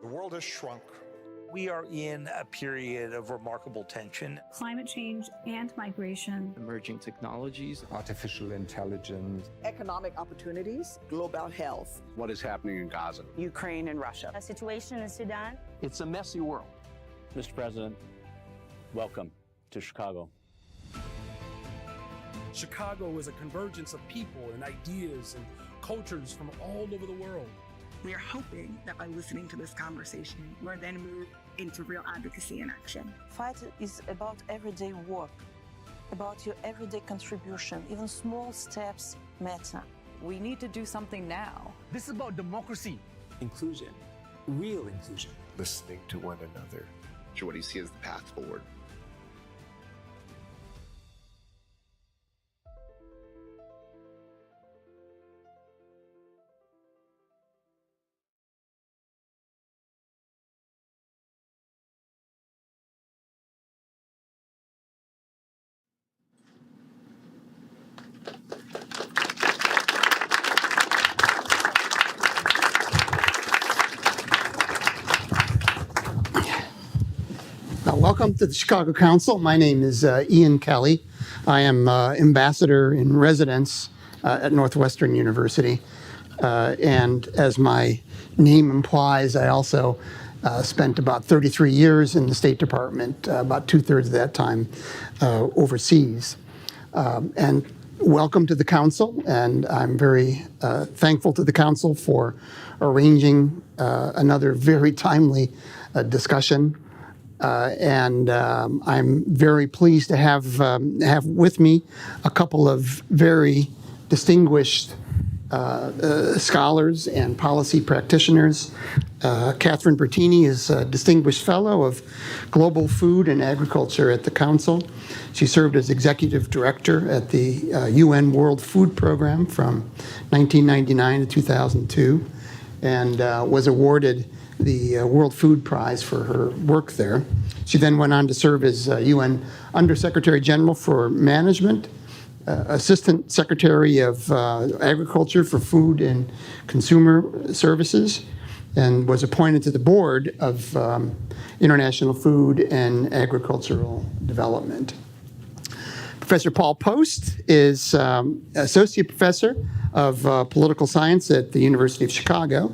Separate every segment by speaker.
Speaker 1: The world has shrunk.
Speaker 2: We are in a period of remarkable tension.
Speaker 3: Climate change and migration.
Speaker 4: Emerging technologies.
Speaker 5: Artificial intelligence.
Speaker 6: Economic opportunities. Global health.
Speaker 7: What is happening in Gaza.
Speaker 8: Ukraine and Russia.
Speaker 9: A situation in Sudan.
Speaker 10: It's a messy world.
Speaker 11: Mr. President, welcome to Chicago.
Speaker 12: Chicago is a convergence of people and ideas and cultures from all over the world.
Speaker 13: We are hoping that by listening to this conversation, we're then move into real advocacy and action.
Speaker 14: Fight is about everyday work, about your everyday contribution. Even small steps matter.
Speaker 15: We need to do something now.
Speaker 16: This is about democracy.
Speaker 17: Inclusion, real inclusion.
Speaker 18: Listening to one another.
Speaker 7: So what do you see as the path forward?
Speaker 19: Welcome to the Chicago Council. My name is Ian Kelly. I am ambassador in residence at Northwestern University. And as my name implies, I also spent about 33 years in the State Department, about 2/3 of that time overseas. And welcome to the Council, and I'm very thankful to the Council for arranging another very timely discussion. I'm very pleased to have with me a couple of very distinguished scholars and policy practitioners. Catherine Bertini is a Distinguished Fellow of Global Food and Agriculture at the Council. She served as Executive Director at the UN World Food Program from 1999 to 2002 and was awarded the World Food Prize for her work there. She then went on to serve as UN Undersecretary General for Management, Assistant Secretary of Agriculture for Food and Consumer Services, and was appointed to the board of International Food and Agricultural Development. Professor Paul Post is Associate Professor of Political Science at the University of Chicago,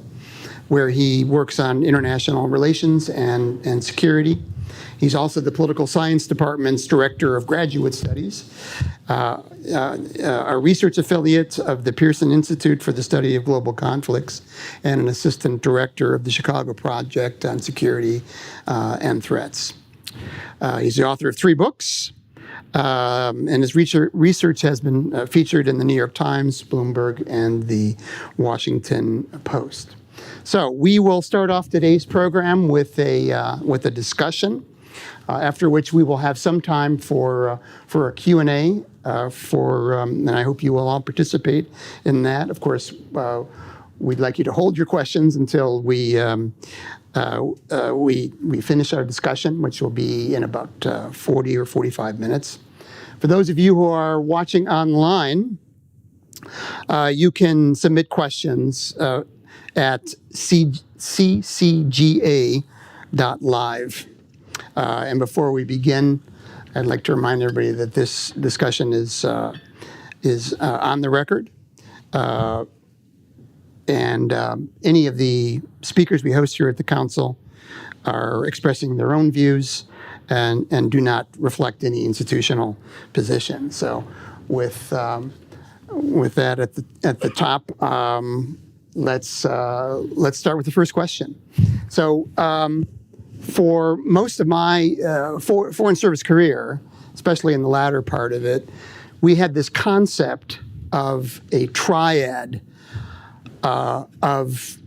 Speaker 19: where he works on international relations and security. He's also the Political Science Department's Director of Graduate Studies, a research affiliate of the Pearson Institute for the Study of Global Conflicts, and an Assistant Director of the Chicago Project on Security and Threats. He's the author of 3 books, and his research has been featured in the New York Times, Bloomberg, and the Washington Post. So we will start off today's program with a discussion, after which we will have some time for a Q&A, and I hope you will all participate in that. Of course, we'd like you to hold your questions until we finish our discussion, which will be in about 40 or 45 minutes. For those of you who are watching online, you can submit questions at ccga.live. And before we begin, I'd like to remind everybody that this discussion is on the record. And any of the speakers we host here at the Council are expressing their own views and do not reflect any institutional position. So with that at the top, let's start with the first question. So for most of my foreign service career, especially in the latter part of it, we had this concept of a triad of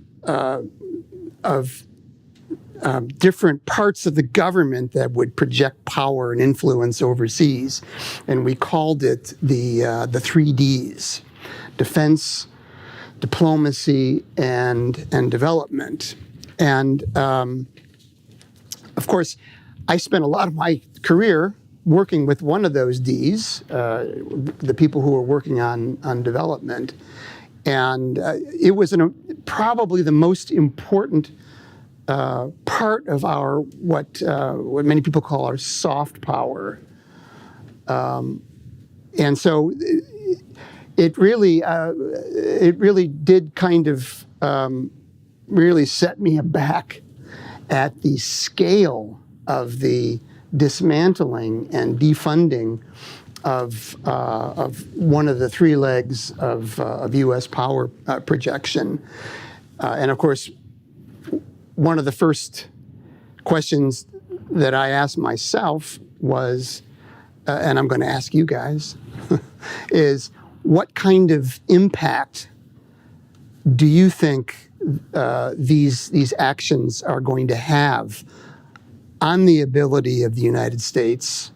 Speaker 19: different parts of the government that would project power and influence overseas, and we called it the 3 Ds: defense, diplomacy, and development. And of course, I spent a lot of my career working with one of those Ds, the people who were working on development. And it was probably the most important part of our what many people call our soft power, and so it really did kind of really set me aback at the scale of the dismantling and defunding of one of the three legs of U.S. power projection, and of course, one of the first questions that I asked myself was, and I'm going to ask you guys, is what kind of impact do you think these actions are going to have on the ability of the United States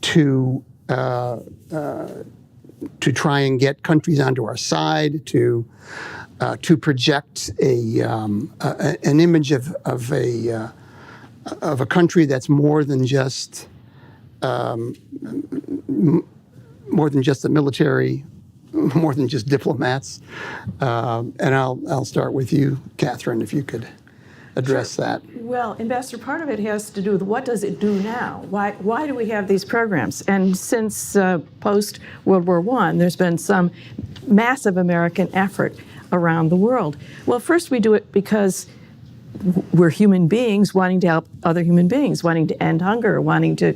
Speaker 19: to try and get countries onto our side, to project an image of a country that's more than just the military, more than just diplomats. And I'll start with you, Catherine, if you could address that.
Speaker 1: Well, Ambassador, part of it has to do with what does it do now? Why do we have these programs? And since post-World War I, there's been some massive American effort around the world. Well, first we do it because we're human beings wanting to help other human beings, wanting to end hunger, wanting to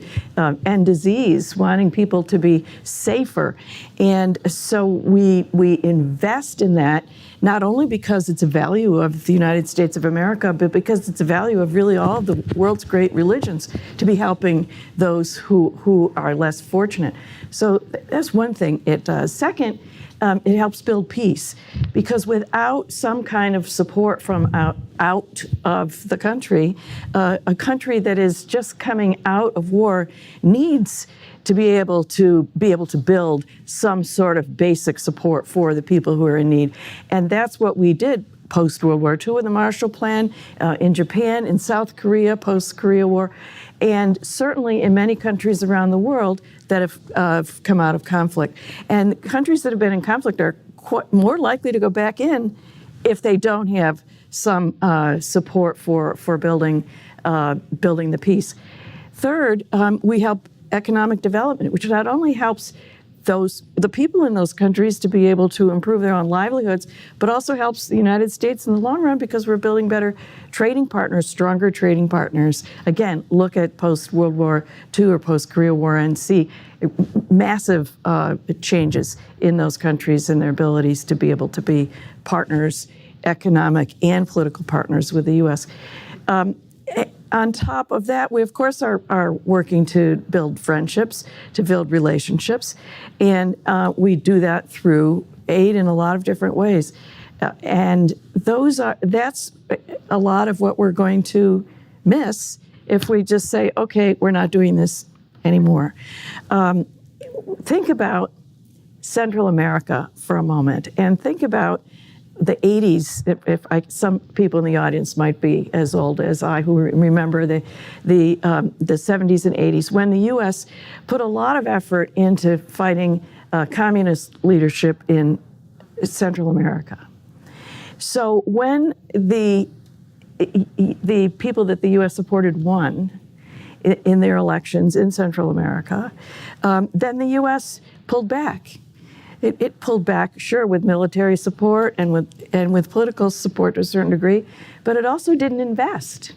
Speaker 1: end disease, wanting people to be safer. And so we invest in that, not only because it's a value of the United States of America, but because it's a value of really all of the world's great religions to be helping those who are less fortunate. So that's one thing it does. Second, it helps build peace, because without some kind of support from out of the country, a country that is just coming out of war needs to be able to build some sort of basic support for the people who are in need. And that's what we did post-World War II with the Marshall Plan, in Japan, in South Korea, post-Korea War, and certainly in many countries around the world that have come out of conflict. And countries that have been in conflict are more likely to go back in if they don't have some support for building the peace. Third, we help economic development, which not only helps the people in those countries to be able to improve their own livelihoods, but also helps the United States in the long run because we're building better trading partners, stronger trading partners. Again, look at post-World War II or post-Korea War and see massive changes in those countries and their abilities to be able to be partners, economic and political partners with the U.S. On top of that, we, of course, are working to build friendships, to build relationships, and we do that through aid in a lot of different ways. And that's a lot of what we're going to miss if we just say, okay, we're not doing this anymore. Think about Central America for a moment, and think about the 80s, some people in the audience might be as old as I who remember the 70s and 80s, when the U.S. put a lot of effort into fighting communist leadership in Central America. So when the people that the U.S. supported won in their elections in Central America, then the U.S. pulled back. It pulled back, sure, with military support and with political support to a certain degree, but it also didn't invest.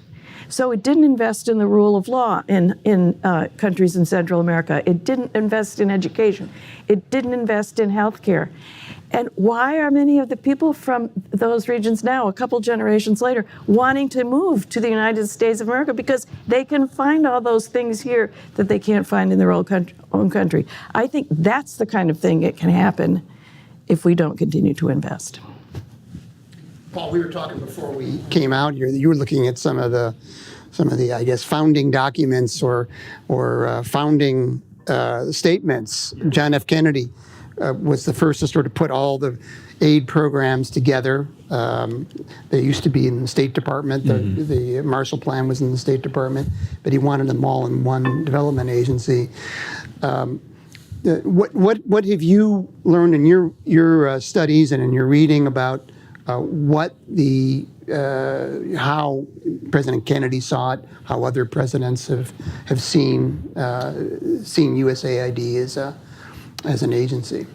Speaker 1: So it didn't invest in the rule of law in countries in Central America. It didn't invest in education. It didn't invest in healthcare. And why are many of the people from those regions now, a couple generations later, wanting to move to the United States of America? Because they can find all those things here that they can't find in their own country. I think that's the kind of thing that can happen if we don't continue to invest.
Speaker 19: Paul, we were talking before we came out here that you were looking at some of the I guess founding documents or founding statements. John F. Kennedy was the first to sort of put all the aid programs together. They used to be in the State Department. The Marshall Plan was in the State Department, but he wanted them all in one development agency. What have you learned in your studies and in your reading about how President Kennedy saw it, how other presidents have seen USAID as an agency.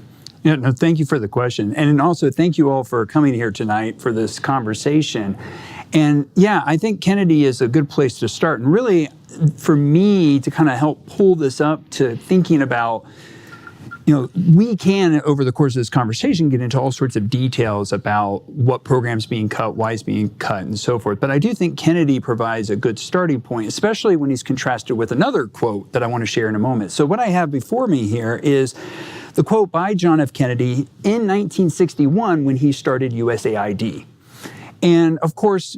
Speaker 4: Yeah, no, thank you for the question. And also thank you all for coming here tonight for this conversation. And yeah, I think Kennedy is a good place to start. And really, for me to kind of help pull this up to thinking about, we can, over the course of this conversation, get into all sorts of details about what program's being cut, why it's being cut, and so forth. But I do think Kennedy provides a good starting point, especially when he's contrasted with another quote that I want to share in a moment. So what I have before me here is the quote by John F. Kennedy in 1961 when he started USAID. And of course,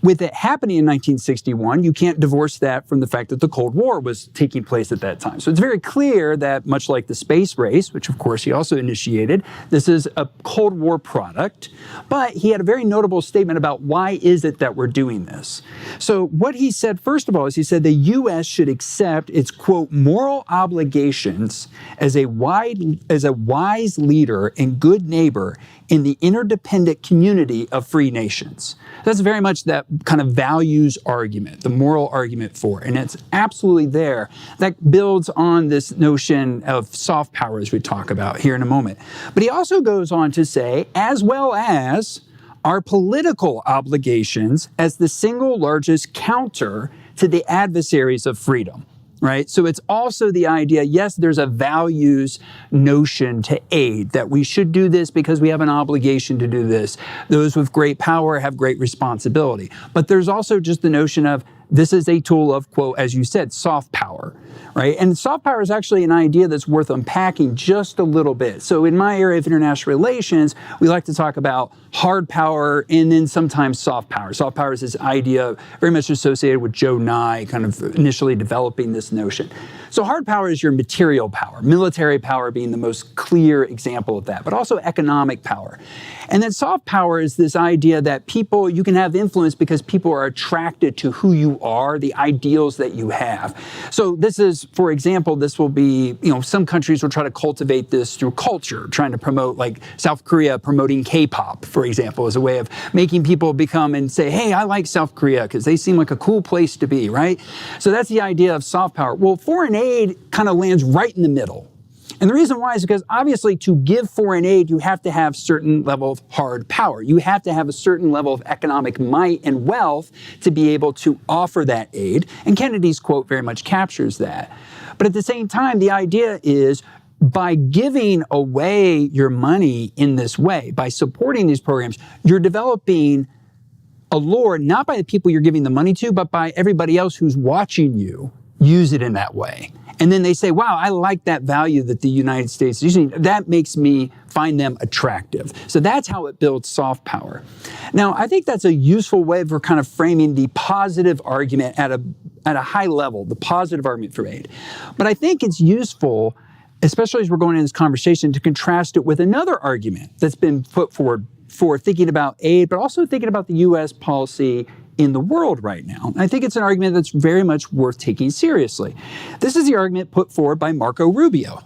Speaker 4: with it happening in 1961, you can't divorce that from the fact that the Cold War was taking place at that time. So it's very clear that much like the space race, which of course he also initiated, this is a Cold War product. But he had a very notable statement about why is it that we're doing this. So what he said, first of all, is he said the U.S. should accept its, quote, moral obligations as a wise leader and good neighbor in the interdependent community of free nations. That's very much that kind of values argument, the moral argument for it. And it's absolutely there. That builds on this notion of soft power as we talk about here in a moment. But he also goes on to say, as well as our political obligations as the single largest counter to the adversaries of freedom. Right? So it's also the idea, yes, there's a values notion to aid, that we should do this because we have an obligation to do this. Those with great power have great responsibility. But there's also just the notion of this is a tool of, quote, as you said, soft power, right? And soft power is actually an idea that's worth unpacking just a little bit. So in my area of international relations, we like to talk about hard power and then sometimes soft power. Soft power is this idea very much associated with Joe Nye kind of initially developing this notion. So hard power is your material power, military power being the most clear example of that, but also economic power. And then soft power is this idea that people, you can have influence because people are attracted to who you are, the ideals that you have. So this is, for example, this will be, some countries will try to cultivate this through culture, trying to promote, like South Korea promoting K-pop, for example, as a way of making people become and say, hey, I like South Korea because they seem like a cool place to be, right? So that's the idea of soft power. Well, foreign aid kind of lands right in the middle. And the reason why is because obviously to give foreign aid, you have to have certain level of hard power. You have to have a certain level of economic might and wealth to be able to offer that aid. And Kennedy's quote very much captures that. But at the same time, the idea is by giving away your money in this way, by supporting these programs, you're developing allure not by the people you're giving the money to, but by everybody else who's watching you use it in that way. And then they say, wow, I like that value that the United States is using. That makes me find them attractive. So that's how it builds soft power. Now, I think that's a useful way for kind of framing the positive argument at a high level, the positive argument for aid. But I think it's useful, especially as we're going into this conversation, to contrast it with another argument that's been put forward for thinking about aid, but also thinking about the U.S. policy in the world right now. I think it's an argument that's very much worth taking seriously. This is the argument put forward by Marco Rubio.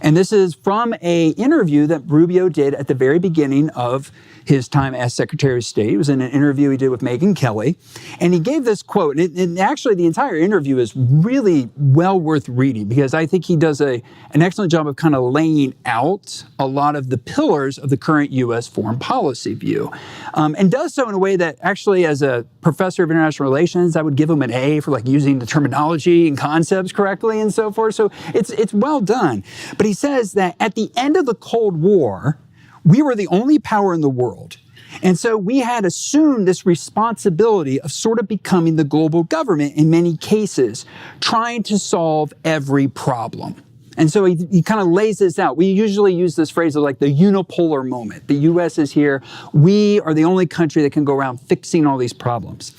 Speaker 4: And this is from an interview that Rubio did at the very beginning of his time as Secretary of State. It was in an interview he did with Megyn Kelly. And he gave this quote. And actually, the entire interview is really well worth reading because I think he does an excellent job of kind of laying out a lot of the pillars of the current U.S. foreign policy view. And does so in a way that actually, as a professor of international relations, I would give him an A for like using the terminology and concepts correctly and so forth. So it's well done. But he says that at the end of the Cold War, we were the only power in the world. And so we had assumed this responsibility of sort of becoming the global government in many cases, trying to solve every problem. And so he kind of lays this out. We usually use this phrase of like the unipolar moment. The U.S. is here. We are the only country that can go around fixing all these problems.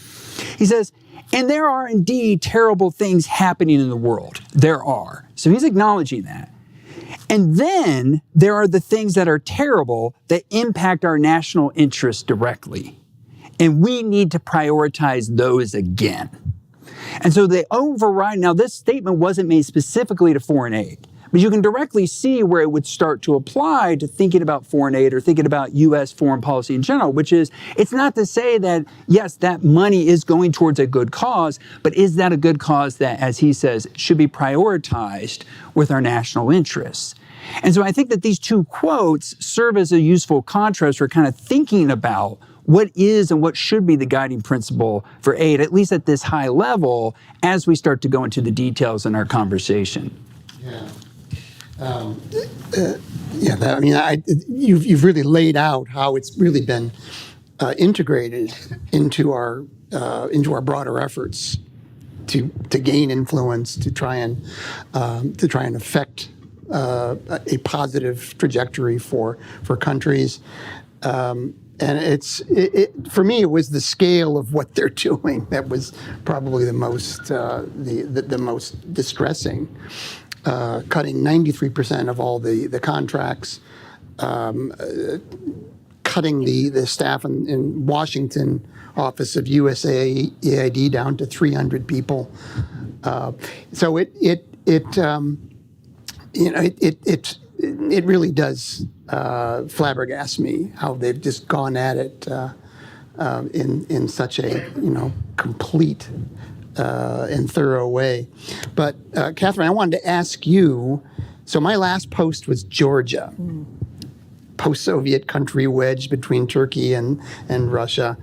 Speaker 4: He says, and there are indeed terrible things happening in the world. There are. So he's acknowledging that. And then there are the things that are terrible that impact our national interests directly. And we need to prioritize those again. And so they override. Now, this statement wasn't made specifically to foreign aid, but But you can directly see where it would start to apply to thinking about foreign aid or thinking about U.S. foreign policy in general, which is, it's not to say that, yes, that money is going towards a good cause, but is that a good cause that, as he says, should be prioritized with our national interests? And so I think that these two quotes serve as a useful contrast for kind of thinking about what is and what should be the guiding principle for aid, at least at this high level, as we start to go into the details in our conversation.
Speaker 19: You've really laid out how it's really been integrated into our broader efforts to gain influence, to try and affect a positive trajectory for countries. And for me, it was the scale of what they're doing that was probably the most distressing. Cutting 93% of all the contracts, cutting the staff in Washington office of USAID down to 300 people. So it really does flabbergast me how they've just gone at it in such a complete and thorough way. But Catherine, I wanted to ask you. So my last post was Georgia, post-Soviet country wedged between Turkey and Russia,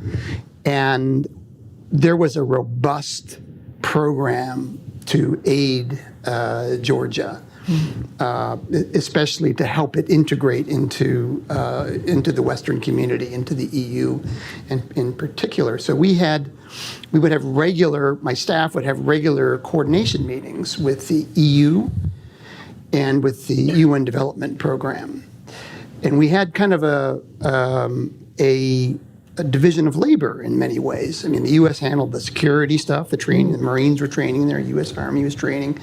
Speaker 19: and there was a robust program to aid Georgia. Especially to help it integrate into the Western community, into the EU in particular. So my staff would have regular coordination meetings with the EU and with the UN Development Program. And we had kind of a division of labor in many ways. I mean, the U.S. handled the security stuff, the training. The Marines were training there. U.S. Army was training.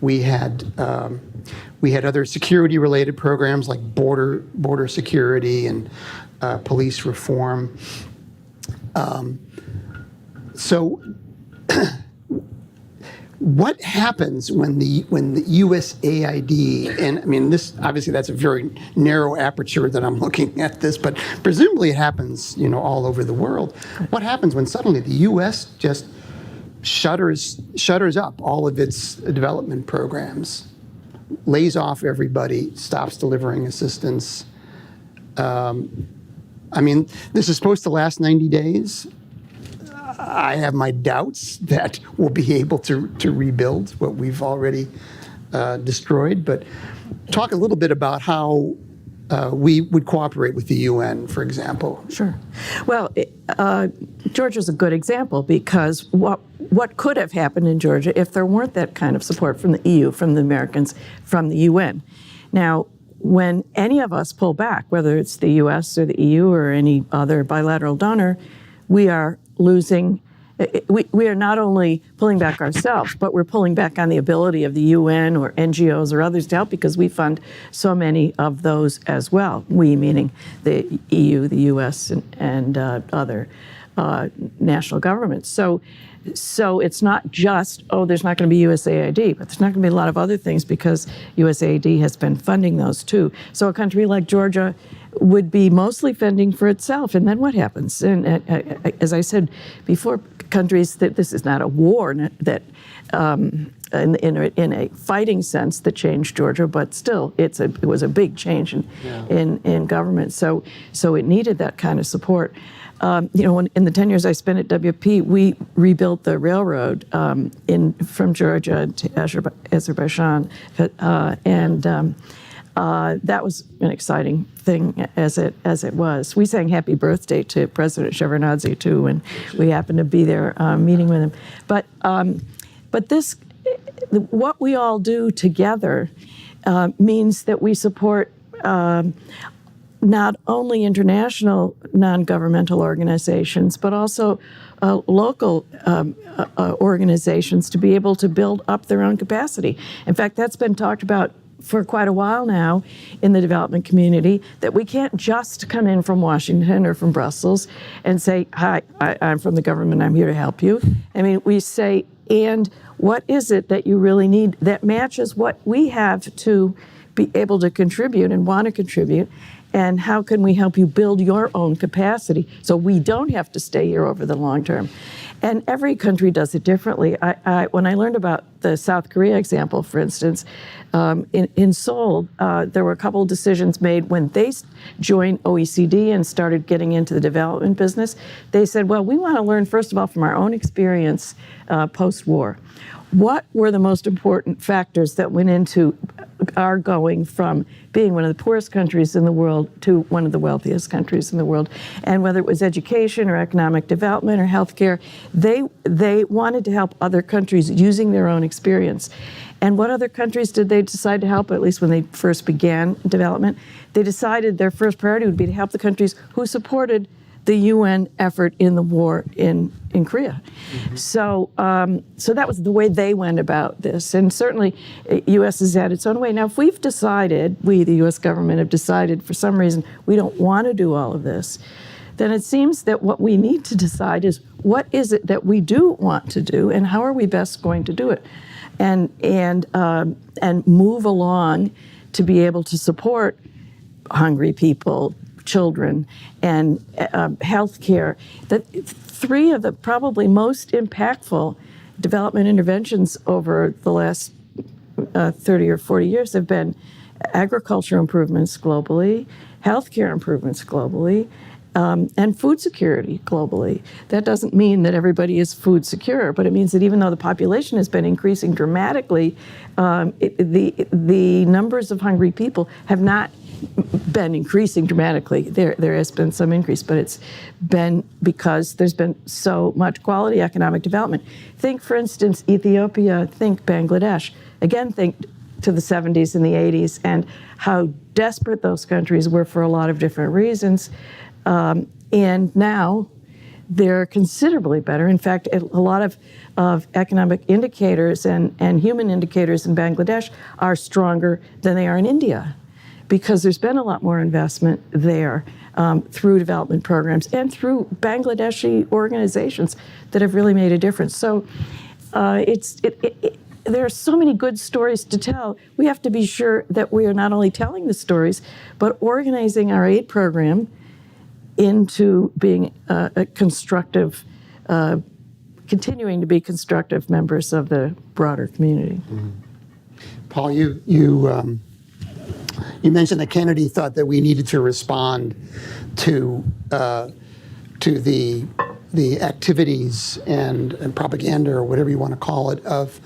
Speaker 19: We had other security-related programs like border security and police reform. So, what happens when the USAID, and I mean, this obviously that's a very narrow aperture that I'm looking at this, but presumably it happens, all over the world. What happens when suddenly the U.S. just shutters up all of its development programs, lays off everybody, stops delivering assistance? I mean, this is supposed to last 90 days. I have my doubts that we'll be able to rebuild what we've already destroyed. But talk a little bit about how we would cooperate with the UN, for example.
Speaker 1: Sure. Well, Georgia's a good example because what could have happened in Georgia if there weren't that kind of support from the EU, from the Americans, from the UN? Now, when any of us pull back, whether it's the US or the EU or any other bilateral donor, we are losing. We are not only pulling back ourselves, but we're pulling back on the ability of the UN or NGOs or others to help because we fund so many of those as well. We, meaning the EU, the US, and other national governments. So it's not just, there's not going to be USAID, but there's not going to be a lot of other things because USAID has been funding those too. So a country like Georgia would be mostly fending for itself, and then what happens? And as I said before, countries that this is not a war that in a fighting sense that changed Georgia, but still it was a big change in government. So it needed that kind of support. In the 10 years I spent at WP, we rebuilt the railroad from Georgia to Azerbaijan, and that was an exciting thing as it was. We sang "Happy Birthday" to President Shevardnadze too, and we happened to be there meeting with him. But this, what we all do together, means that we support not only international non-governmental organizations, but also local organizations to be able to build up their own capacity. In fact, that's been talked about for quite a while now in the development community that we can't just come in from Washington or from Brussels and say, hi, I'm from the government, I'm here to help you. I mean, we say, and what is it that you really need that matches what we have to be able to contribute and want to contribute? And how can we help you build your own capacity so we don't have to stay here over the long term? And every country does it differently. When I learned about the South Korea example, for instance, in Seoul, there were a couple of decisions made when they joined OECD and started getting into the development business. They said, well, we want to learn, first of all, from our own experience post-war. What were the most important factors that went into our going from being one of the poorest countries in the world to one of the wealthiest countries in the world? And whether it was education or economic development or healthcare, they wanted to help other countries using their own experience. And what other countries did they decide to help, at least when they first began development? They decided their first priority would be to help the countries who supported the UN effort in the war in Korea. Mm-hmm. So that was the way they went about this. And certainly, U.S. has had its own way. Now, if we've decided, we, the U.S. government, have decided for some reason we don't want to do all of this, then it seems that what we need to decide is what is it that we do want to do and how are we best going to do it? And move along to be able to support hungry people, children, and healthcare. That three of the probably most impactful development interventions over the last 30 or 40 years have been agriculture improvements globally, healthcare improvements globally, and food security globally. That doesn't mean that everybody is food secure, but it means that even though the population has been increasing dramatically, the numbers of hungry people have not been increasing dramatically. There has been some increase, but it's been because there's been so much quality economic development. Think, for instance, Ethiopia, think Bangladesh. Again, think to the 70s and the 80s and how desperate those countries were for a lot of different reasons. And now they're considerably better. In fact, a lot of economic indicators and human indicators in Bangladesh are stronger than they are in India, because there's been a lot more investment there through development programs and through Bangladeshi organizations that have really made a difference. So there are so many good stories to tell. We have to be sure that we are not only telling the stories, but organizing our aid program into being a constructive, continuing to be constructive members of the broader community.
Speaker 19: Mm-hmm. Paul, you mentioned that Kennedy thought that we needed to respond to the activities and propaganda, or whatever you want to call it, of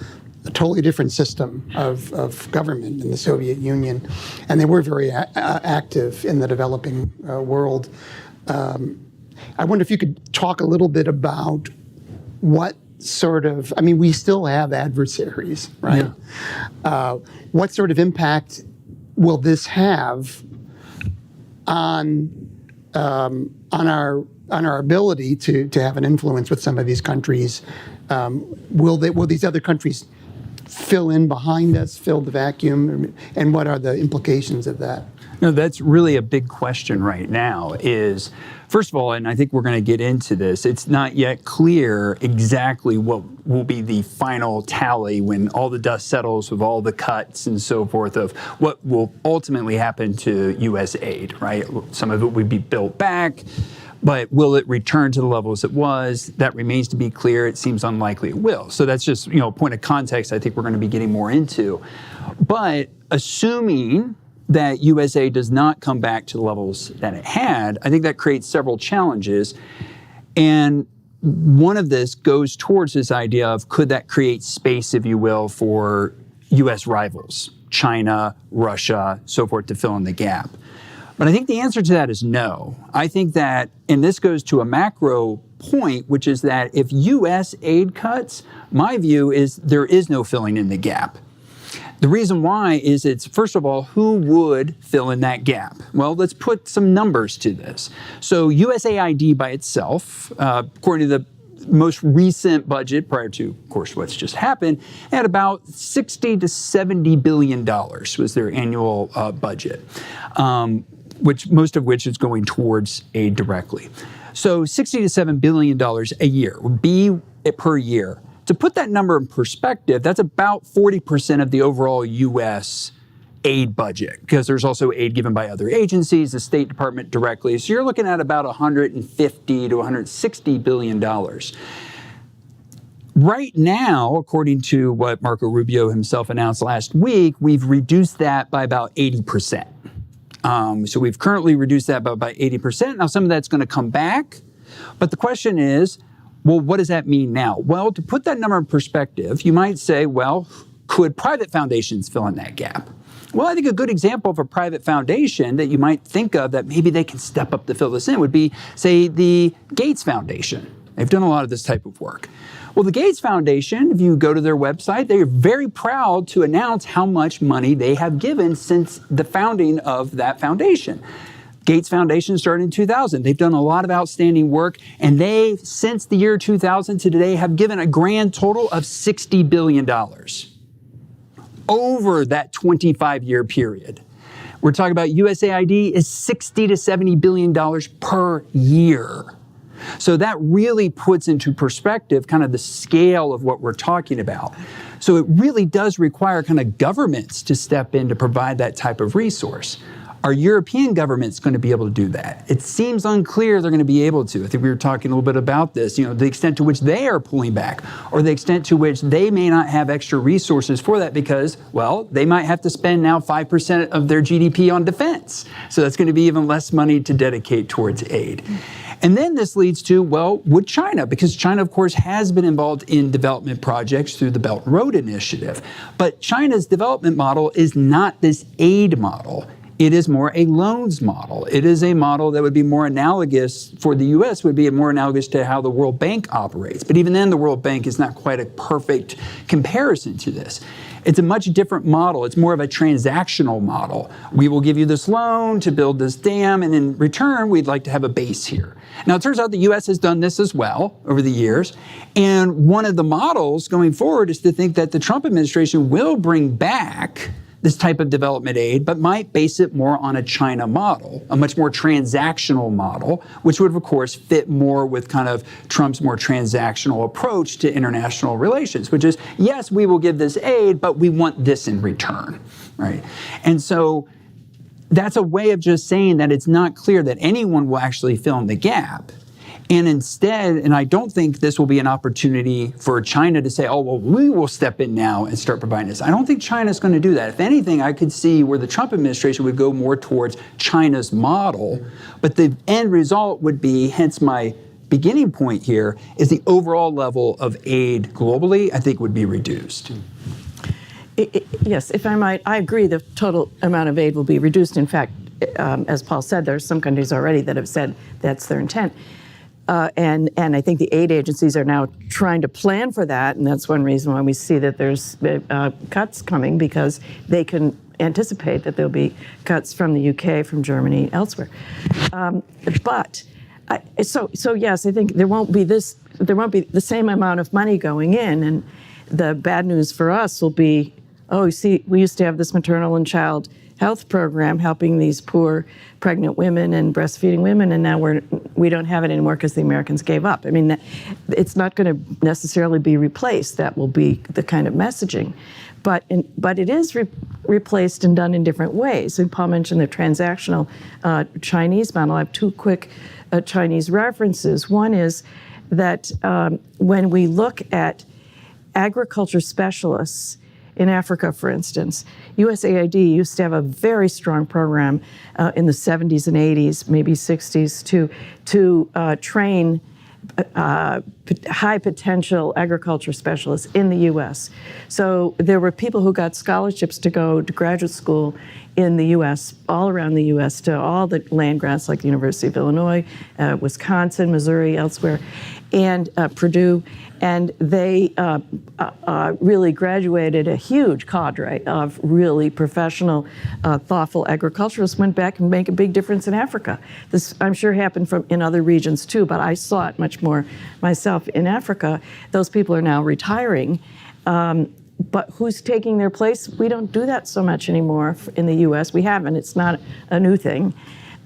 Speaker 19: a totally different system of government in the Soviet Union, and they were very active in the developing world. I wonder if you could talk a little bit about what sort of, I mean, we still have adversaries, right? Yeah. What sort of impact will this have on our ability to have an influence with some of these countries? Will these other countries fill in behind us, fill the vacuum, and what are the implications of that?
Speaker 4: No, that's really a big question right now is, first of all, and I think we're going to get into this, it's not yet clear exactly what will be the final tally when all the dust settles with all the cuts and so forth of what will ultimately happen to U.S. aid, right? Some of it will be built back, but will it return to the levels it was? That remains to be clear. It seems unlikely it will. So that's just, a point of context I think we're going to be getting more into. But assuming that USA does not come back to the levels that it had, I think that creates several challenges. And one of this goes towards this idea of, could that create space, if you will, for US rivals, China, Russia, so forth, to fill in the gap? But I think the answer to that is no. I think that, and this goes to a macro point, which is that if US aid cuts, my view is there is no filling in the gap. The reason why is it's, first of all, who would fill in that gap? Well, let's put some numbers to this. So USAID by itself, according to most recent budget, prior to, of course, what's just happened, had about 60 to 70 billion dollars was their annual budget, which most of which is going towards aid directly. So 60 to $7 billion a year would be per year. To put that number in perspective, that's about 40% of the overall U.S. aid budget, because there's also aid given by other agencies, the State Department directly. So you're looking at about $150 to $160 billion. Right now, according to what Marco Rubio himself announced last week, we've reduced that by about 80%. So we've currently reduced that by about 80%. Now, some of that's going to come back. But the question is, well, what does that mean now? Well, to put that number in perspective, you might say, well, could private foundations fill in that gap? Well, I think a good example of a private foundation that you might think of that maybe they can step up to fill this in would be, say, the Gates Foundation. They've done a lot of this type of work. Well, the Gates Foundation, if you go to their website, they are very proud to announce how much money they have given since the founding of that foundation. Gates Foundation started in 2000. They've done a lot of outstanding work, and they, since the year 2000 to today, have given a grand total of $60 billion over that 25-year period. We're talking about USAID is $60 to $70 billion per year. So that really puts into perspective kind of the scale of what we're talking about. So it really does require kind of governments to step in to provide that type of resource. Are European governments going to be able to do that? It seems unclear they're going to be able to. I think we were talking a little bit about this, the extent to which they are pulling back, or the extent to which they may not have extra resources for that because, well, they might have to spend now 5% of their GDP on defense. So that's going to be even less money to dedicate towards aid. And then this leads to, well, would China? Because China, of course, has been involved in development projects through the Belt and Road Initiative. But China's development model is not this aid model. It is more a loans model. It is a model that would be more analogous for the U.S., would be more analogous to how the World Bank operates. But even then, the World Bank is not quite a perfect comparison to this. It's a much different model. It's more of a transactional model. We will give you this loan to build this dam, and in return, we'd like to have a base here. Now, it turns out the U.S. has done this as well over the years. And one of the models going forward is to think that the Trump administration will bring back this type of development aid, but might base it more on a China model, a much more transactional model, which would, of course, fit more with kind of Trump's more transactional approach to international relations, which is, yes, we will give this aid, but we want this in return, right? And so that's a way of just saying that it's not clear that anyone will actually fill in the gap. And instead, and I don't think this will be an opportunity for China to say, oh, well, we will step in now and start providing this. I don't think China's going to do that. If anything, I could see where the Trump administration would go more towards China's model. But the end result would be, hence my beginning point here, is the overall level of aid globally, I think, would be reduced.
Speaker 1: Yes, if I might, I agree the total amount of aid will be reduced. In fact, as Paul said, there are some countries already that have said that's their intent. And I think the aid agencies are now trying to plan for that, and that's one reason why we see that there's cuts coming, because they can anticipate that there'll be cuts from the UK, from Germany, elsewhere. So yes, I think there won't be the same amount of money going in, and the bad news for us will be, oh, you see, we used to have this maternal and child health program helping these poor pregnant women and breastfeeding women, and now we don't have it anymore because the Americans gave up. I mean, it's not going to necessarily be replaced. That will be the kind of messaging. But it is replaced and done in different ways. And Paul mentioned the transactional Chinese model. I have two quick Chinese references. One is that when we look at agriculture specialists in Africa, for instance, USAID used to have a very strong program in the 70s and 80s, maybe 60s, to train high potential agriculture specialists in the U.S. So there were people who got scholarships to go to graduate school in the U.S., all around the U.S., to all the land grants like the University of Illinois, Wisconsin, Missouri, elsewhere, and Purdue. And they really graduated a huge cadre of really professional, thoughtful agriculturalists, went back and make a big difference in Africa. This, I'm sure, happened in other regions too, but I saw it much more myself. myself in Africa, those people are now retiring. But who's taking their place? We don't do that so much anymore in the U.S. We haven't. It's not a new thing.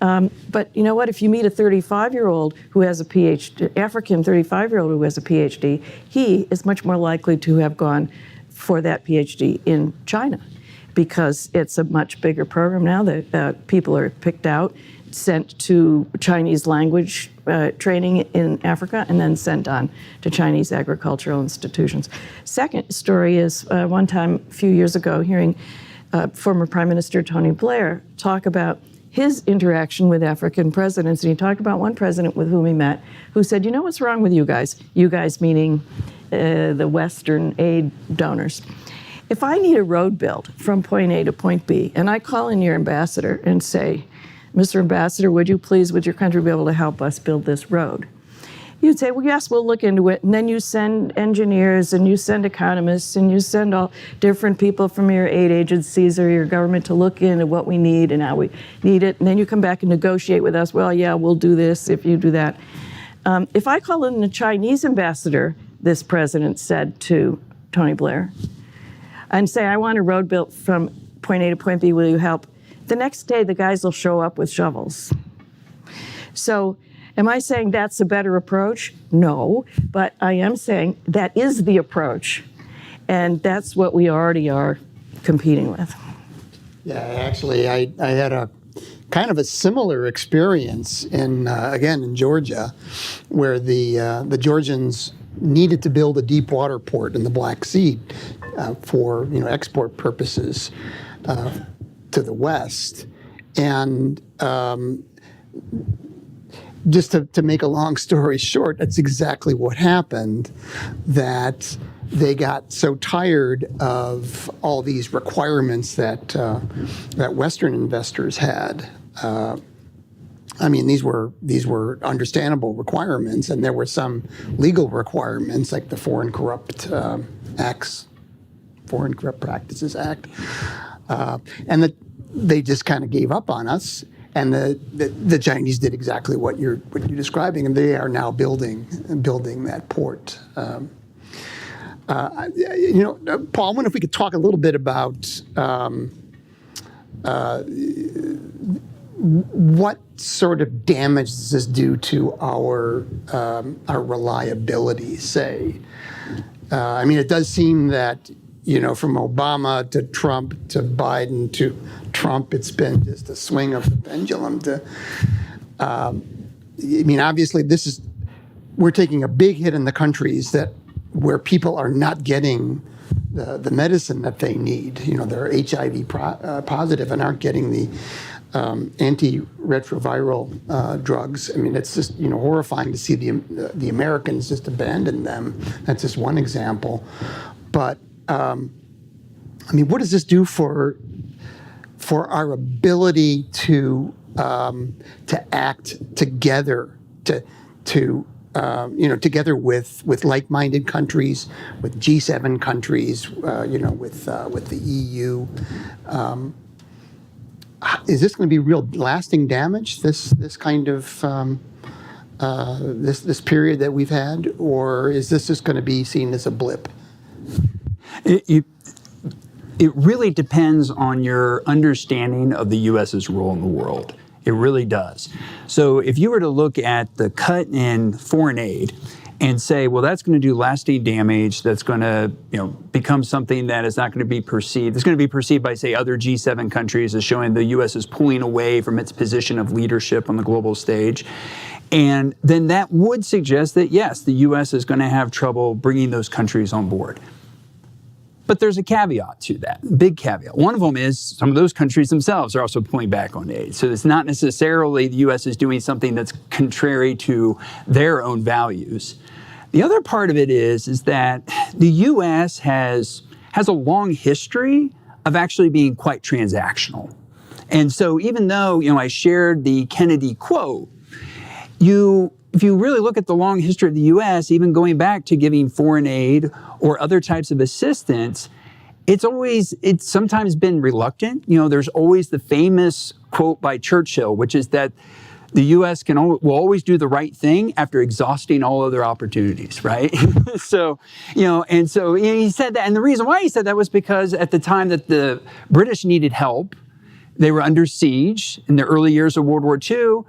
Speaker 1: But you know what? If you meet a 35-year-old who has a PhD, African 35-year-old who has a PhD, he is much more likely to have gone for that PhD in China, because it's a much bigger program now that people are picked out, sent to Chinese language training in Africa, and then sent on to Chinese agricultural institutions. Second story is one time a few years ago hearing former Prime Minister Tony Blair talk about his interaction with African presidents, and he talked about one president with whom he met who said, you know what's wrong with you guys? You guys meaning the Western aid donors. If I need a road built from point A to point B, and I call in your ambassador and say, Mr. Ambassador, would you please, would your country be able to help us build this road? You'd say, well, yes, we'll look into it. And then you send engineers and you send economists and you send all different people from your aid agencies or your government to look into what we need and how we need it. And then you come back and negotiate with us. Well, yeah, we'll do this if you do that. If I call in the Chinese ambassador, this president said to Tony Blair, and say, I want a road built from point A to point B, will you help? The next day, the guys will show up with shovels. So am I saying that's a better approach? No, but I am saying that is the approach. And that's what we already are competing with.
Speaker 19: Yeah, actually, I had a kind of a similar experience again in Georgia, where the Georgians needed to build a deep water port in the Black Sea for export purposes to the West. And just to make a long story short, that's exactly what happened, that they got so tired of all these requirements that Western investors had. I mean, these were understandable requirements, and there were some legal requirements, like the Foreign Corrupt Practices Act, and that they just kind of gave up on us. And the Chinese did exactly what you're describing, and they are now building that port. Paul, I wonder if we could talk a little bit about what sort of damage does this do to our reliability, say? I mean, it does seem that, from Obama to Trump to Biden to Trump, it's been just a swing of the pendulum. Obviously, we're taking a big hit in the countries where people are not getting the medicine that they need. They're HIV positive and aren't getting the antiretroviral drugs. I mean, it's just horrifying to see the Americans just abandon them. That's just one example. But what does this do for our ability to act together, together with like-minded countries, with G7 countries, with the EU? Is this going to be real lasting damage, this kind of this period that we've had, or is this just going to be seen as a blip?
Speaker 4: It really depends on your understanding of the U.S.'s role in the world. It really does. So if you were to look at the cut in foreign aid and say, well, that's going to do lasting damage, that's going to become something that is not going to be perceived. It's going to be perceived by, say, other G7 countries as showing the U.S. is pulling away from its position of leadership on the global stage. And then that would suggest that, yes, the U.S. is going to have trouble bringing those countries on board. But there's a caveat to that, big caveat. One of them is some of those countries themselves are also pulling back on aid. So it's not necessarily the U.S. is doing something that's contrary to their own values. The other part of it is that the U.S. has a long history of actually being quite transactional. And so even though, I shared the Kennedy quote, if you really look at the long history of the U.S., even going back to giving foreign aid or other types of assistance, it's sometimes been reluctant. There's always the famous quote by Churchill, which is that the U.S. will always do the right thing after exhausting all other opportunities, right? So he said that, and the reason why he said that was because at the time that the British needed help, they were under siege in the early years of World War II.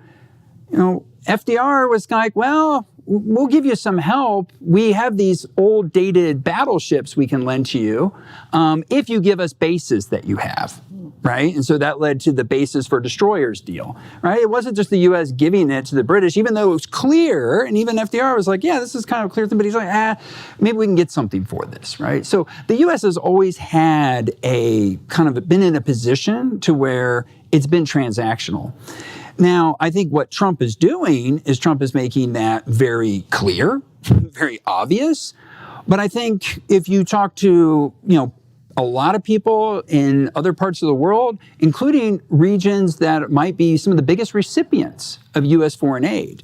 Speaker 4: FDR was like, well, we'll give you some help. We have these old dated battleships we can lend to you if you give us bases that you have, right? And so that led to the bases for destroyers deal, right? It wasn't just the U.S. giving it to the British, even though it was clear, and even FDR was like, yeah, this is kind of a clear thing, but he's like, maybe we can get something for this, right? So the U.S. has always had been in a position to where it's been transactional. Now, I think what Trump is doing is Trump is making that very clear, very obvious. But I think if you talk to, a lot of people in other parts of the world, including regions that might be some of the biggest recipients of U.S. foreign aid,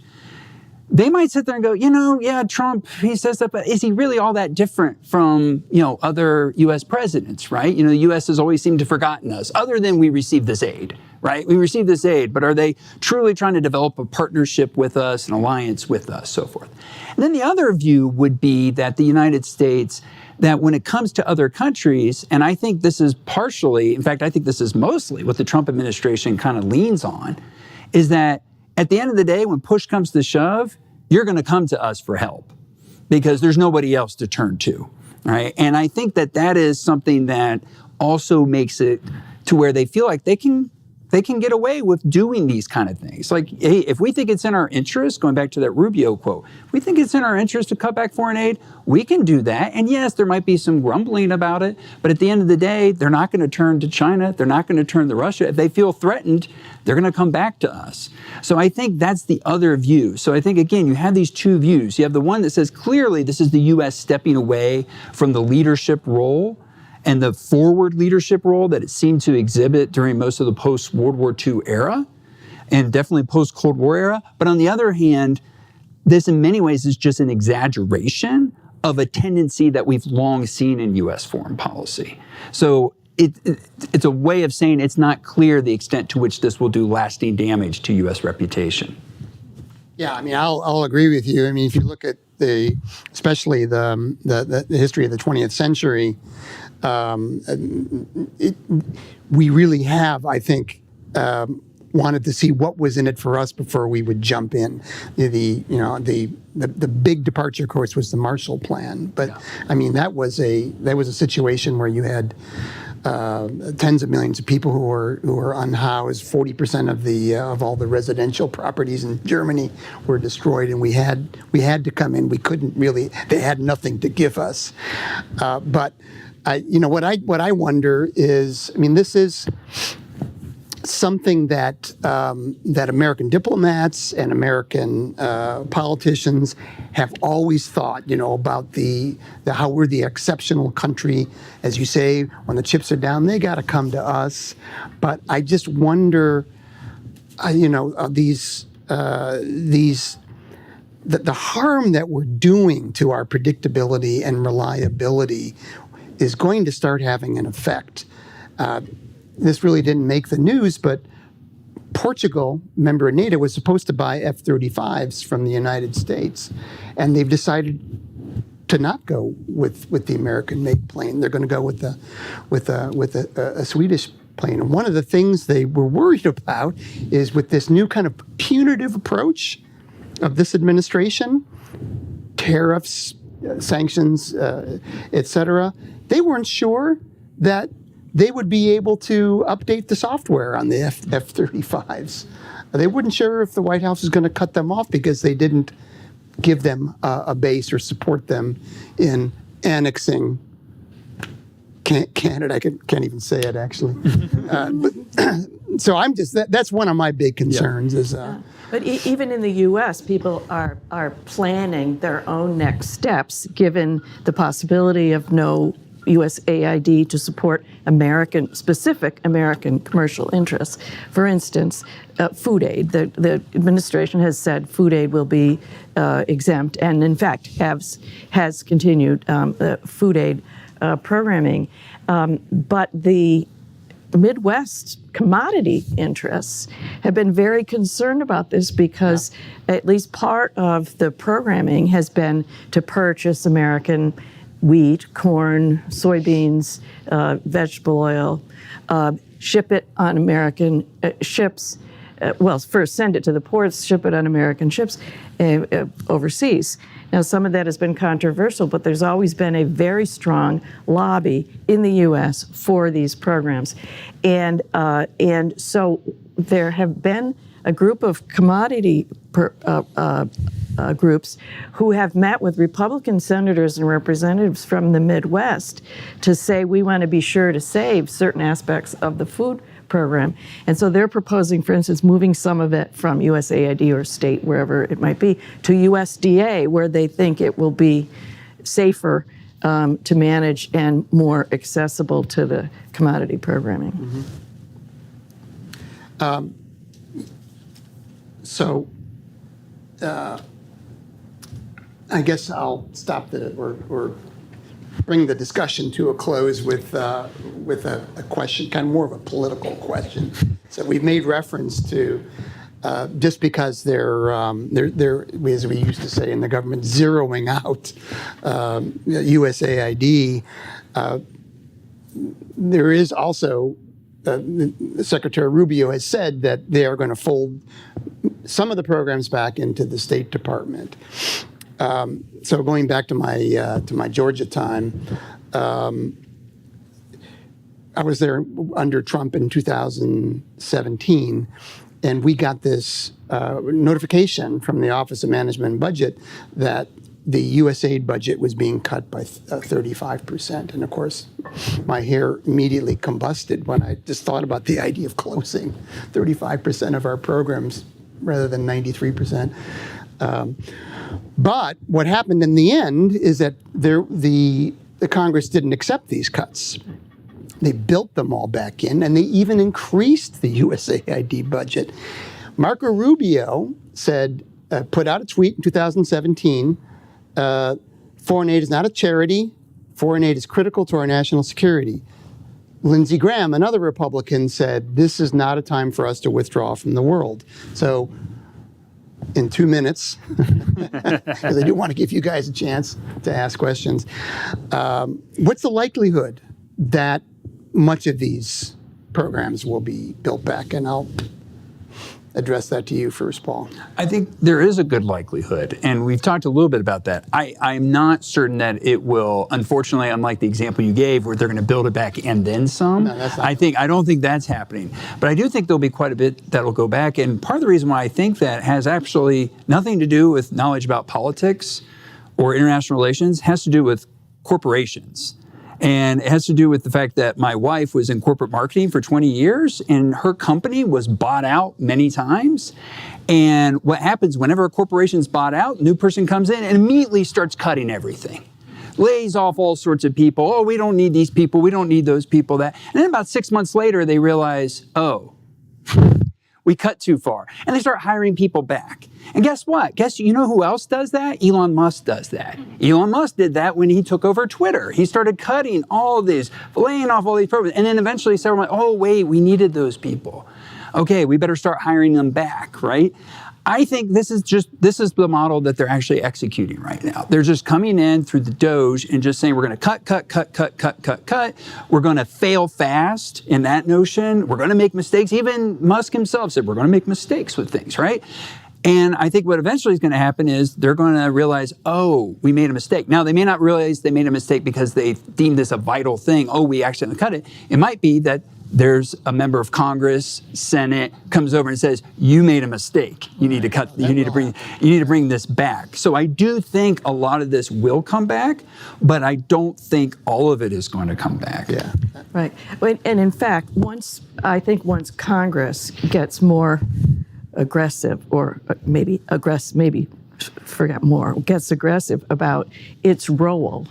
Speaker 4: they might sit there and go, yeah, Trump, he says that, but is he really all that different from, other U.S. presidents, right? The U.S. has always seemed to have forgotten us, other than we received this aid, right? We received this aid, but are they truly trying to develop a partnership with us, an alliance with us, so forth? And then the other view would be that the United States, that when it comes to other countries, and I think this is partially, in fact, I think this is mostly what the Trump administration kind of leans on, is that at the end of the day, when push comes to shove, you're going to come to us for help because there's nobody else to turn to, right? And I think that is something that also makes it to where they feel like they can get away with doing these kind of things. Like, hey, if we think it's in our interest, going back to that Rubio quote, if we think it's in our interest to cut back foreign aid, we can do that. And yes, there might be some grumbling about it, but at the end of the day, they're not going to turn to China. They're not going to turn to Russia. If they feel threatened, they're going to come back to us. So I think that's the other view. So I think, again, you have these two views. You have the one that says clearly this is the U.S. stepping away from the leadership role and the forward leadership role that it seemed to exhibit during most of the post-World War II era and definitely post-Cold War era. But on the other hand, this in many ways is just an exaggeration of a tendency that we've long seen in U.S. foreign policy. So it's a way of saying it's not clear the extent to which this will do lasting damage to U.S. reputation.
Speaker 19: Yeah, I mean, I'll agree with you. I mean, if you look at especially the history of the 20th century, we really have, I think, wanted to see what was in it for us before we would jump in. The big departure, of course, was the Marshall Plan. But yeah. I mean, that was a situation where you had tens of millions of people who were unhoused. 40% of all the residential properties in Germany were destroyed, and we had to come in. We couldn't really. They had nothing to give us. But what I wonder is, I mean, this is something that American diplomats and American politicians have always thought, about the how we're the exceptional country. As you say, when the chips are down, they got to come to us. But I just wonder, the harm that we're doing to our predictability and reliability is going to start having an effect. This really didn't make the news, but Portugal, member of NATO, was supposed to buy F-35s from the United States, and they've decided to not go with the American-made plane. They're going to go with a Swedish plane. And one of the things they were worried about is with this new kind of punitive approach of this administration, tariffs, sanctions, et cetera, they weren't sure that they would be able to update the software on the F-35s. They weren't sure if the White House was going to cut them off because they didn't give them a base or support them in annexing Canada. I can't even say it, actually. So that's one of my big concerns. Yeah.
Speaker 1: But even in the U.S., people are planning their own next steps, given the possibility of no USAID to support specific American commercial interests. For instance, food aid. The administration has said food aid will be exempt, and in fact has continued food aid programming. But the Midwest commodity interests have been very concerned about this because at least part of the programming has been to purchase American wheat, corn, soybeans, vegetable oil, ship it on American ships. Well, first send it to the ports, ship it on American ships overseas. Now, some of that has been controversial, but there's always been a very strong lobby in the U.S. for these programs. And so there have been a group of commodity groups who have met with Republican senators and representatives from the Midwest to say we want to be sure to save certain aspects of the food program. And so they're proposing, for instance, moving some of it from USAID or state, wherever it might be, to USDA, where they think it will be safer to manage and more accessible to the commodity programming.
Speaker 19: So I guess I'll stop or bring the discussion to a close with a question, kind of more of a political question. So we've made reference to just because they're, as we used to say in the government, zeroing out USAID. There is also, Secretary Rubio has said that they are going to fold some of the programs back into the State Department. So going back to my Georgia time, I was there under Trump in 2017, and we got this notification from the Office of Management and Budget that the USAID budget was being cut by 35%. And of course, my hair immediately combusted when I just thought about the idea of closing 35% of our programs rather than 93%. But what happened in the end is that the Congress didn't accept these cuts. They built them all back in, and they even increased the USAID budget. Marco Rubio said, put out a tweet in 2017, foreign aid is not a charity. Foreign aid is critical to our national security. Lindsey Graham, another Republican, said, this is not a time for us to withdraw from the world. So in 2 minutes, because I do want to give you guys a chance to ask questions, what's the likelihood that much of these programs will be built back? And I'll address that to you first, Paul.
Speaker 4: I think there is a good likelihood, and we've talked a little bit about that. I'm not certain that it will, unfortunately, unlike the example you gave, where they're going to build it back and then some. No, that's not I don't think that's happening. But I do think there'll be quite a bit that'll go back, and part of the reason why I think that has actually nothing to do with knowledge about politics or international relations, has to do with corporations. And it has to do with the fact that my wife was in corporate marketing for 20 years and her company was bought out many times. And what happens whenever a corporation's bought out, a new person comes in and immediately starts cutting everything. Lays off all sorts of people. Oh, we don't need these people. We don't need those people. And then about 6 months later, they realize, oh, we cut too far. And they start hiring people back. And guess what? You know who else does that? Elon Musk does that. Elon Musk did that when he took over Twitter. He started cutting all these, laying off all these programs. And then eventually said, oh, wait, we needed those people. Okay, we better start hiring them back, right? I think this is the model that they're actually executing right now. They're just coming in through the Doge and just saying, we're going to cut. We're going to fail fast in that notion. We're going to make mistakes. Even Musk himself said, we're going to make mistakes with things, right? And I think what eventually is going to happen is they're going to realize, oh, we made a mistake. Now, they may not realize they made a mistake because they deemed this a vital thing. Oh, we accidentally cut it. It might be that there's a member of Congress, Senate, comes over and says, you made a mistake. You need to cut, you need to bring this back. So I do think a lot of this will come back, but I don't think all of it is going to come back.
Speaker 19: Yeah.
Speaker 1: Right. And in fact, once Congress gets more aggressive, or gets aggressive about its role,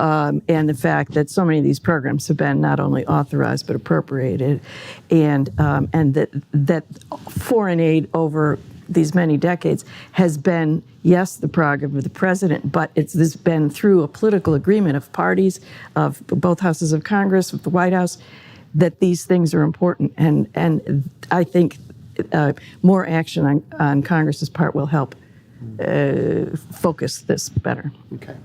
Speaker 1: and the fact that so many of these programs have been not only authorized but appropriated, and that foreign aid over these many decades has been, yes, the prerogative of the president, but this been through a political agreement of parties, of both houses of Congress, with the White House. that these things are important, and I think more action on Congress's part will help focus this better.
Speaker 19: Okay.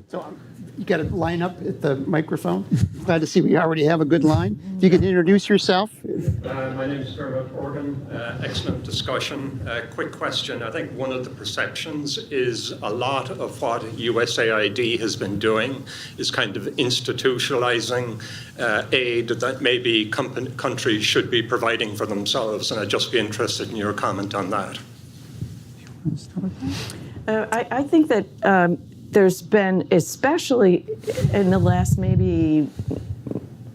Speaker 19: So you got to line up at the microphone. Glad to see we already have a good line. If you can introduce yourself.
Speaker 8: My name is Dermot Organ. Excellent discussion. Quick question. I think one of the perceptions is a lot of what USAID has been doing is kind of institutionalizing aid that maybe countries should be providing for themselves, and I'd just be interested in your comment on that.
Speaker 1: I think that there's been, especially in the last maybe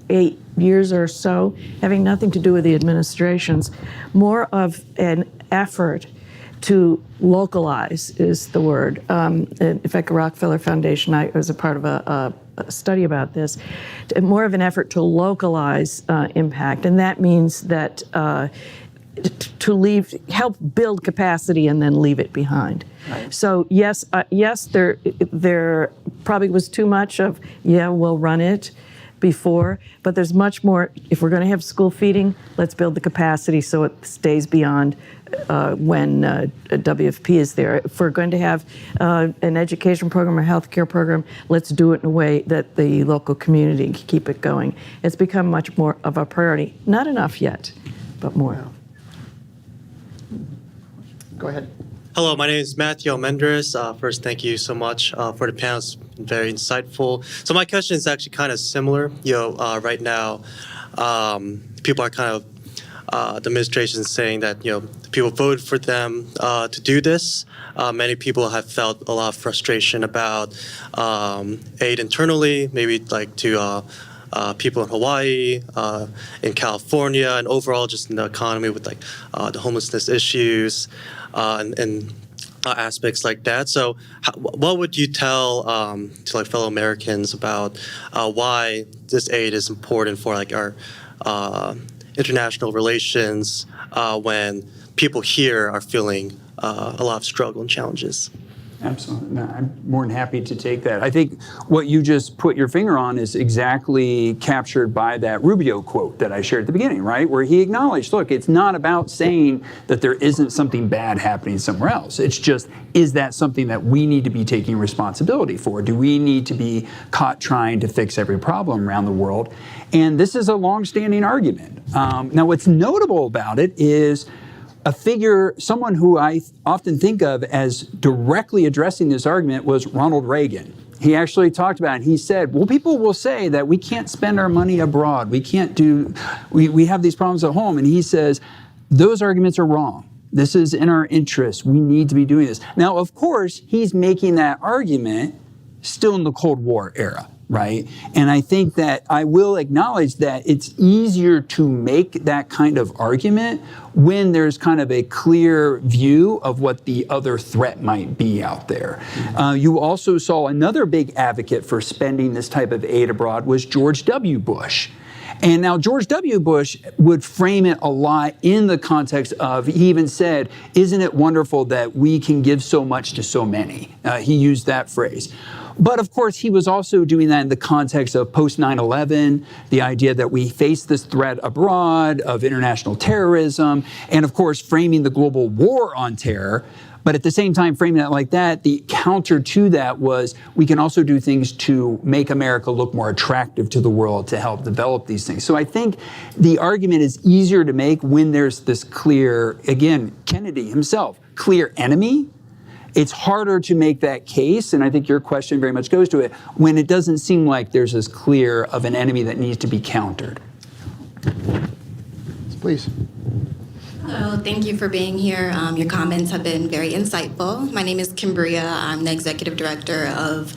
Speaker 1: 8 years or so, having nothing to do with the administrations, more of an effort to localize is the word. In fact, the Rockefeller Foundation, I was a part of a study about this, more of an effort to localize impact, and that means that to help build capacity and then leave it behind. Right. So yes, there probably was too much of, we'll run it before, but there's much more. If we're going to have school feeding, let's build the capacity so it stays beyond when WFP is there. If we're going to have an education program or healthcare program, let's do it in a way that the local community can keep it going. It's become much more of a priority. Not enough yet, but more.
Speaker 19: Wow. Go ahead.
Speaker 9: Hello, my name is Matthew Almendres. First, thank you so much for the panel. It's been very insightful. So my question is actually kind of similar. Right now, people are kind of, the administration is saying that, people voted for them to do this. Many people have felt a lot of frustration about aid internally, maybe like to people in Hawaii, in California, and overall just in the economy with like the homelessness issues and aspects like that. So what would you tell to like fellow Americans about why this aid is important for like our international relations when people here are feeling a lot of struggle and challenges?
Speaker 4: Absolutely. No, I'm more than happy to take that. I think what you just put your finger on is exactly captured by that Rubio quote that I shared at the beginning, right? Where he acknowledged, look, it's not about saying that there isn't something bad happening somewhere else. It's just, is that something that we need to be taking responsibility for? Do we need to be caught trying to fix every problem around the world? And this is a longstanding argument. Now, what's notable about it is a figure, someone who I often think of as directly addressing this argument was Ronald Reagan. He actually talked about it, and he said, well, people will say that we can't spend our money abroad. We can't we have these problems at home. And he says, those arguments are wrong. This is in our interest. We need to be doing this. Now, of course, he's making that argument still in the Cold War era, right? And I think that I will acknowledge that it's easier to make that kind of argument when there's kind of a clear view of what the other threat might be out there. You also saw another big advocate for spending this type of aid abroad was George W. Bush. And now George W. Bush would frame it a lot in the context of, he even said, isn't it wonderful that we can give so much to so many? He used that phrase. But of course, he was also doing that in the context of post 9/11, the idea that we face this threat abroad of international terrorism, and of course, framing the global war on terror. But at the same time, framing it like that, the counter to that was we can also do things to make America look more attractive to the world to help develop these things. So I think the argument is easier to make when there's this clear, again, Kennedy himself, clear enemy. It's harder to make that case, and I think your question very much goes to it, when it doesn't seem like there's as clear of an enemy that needs to be countered.
Speaker 19: Please.
Speaker 10: Hello, thank you for being here. Your comments have been very insightful. My name is Kimbria. I'm the executive director of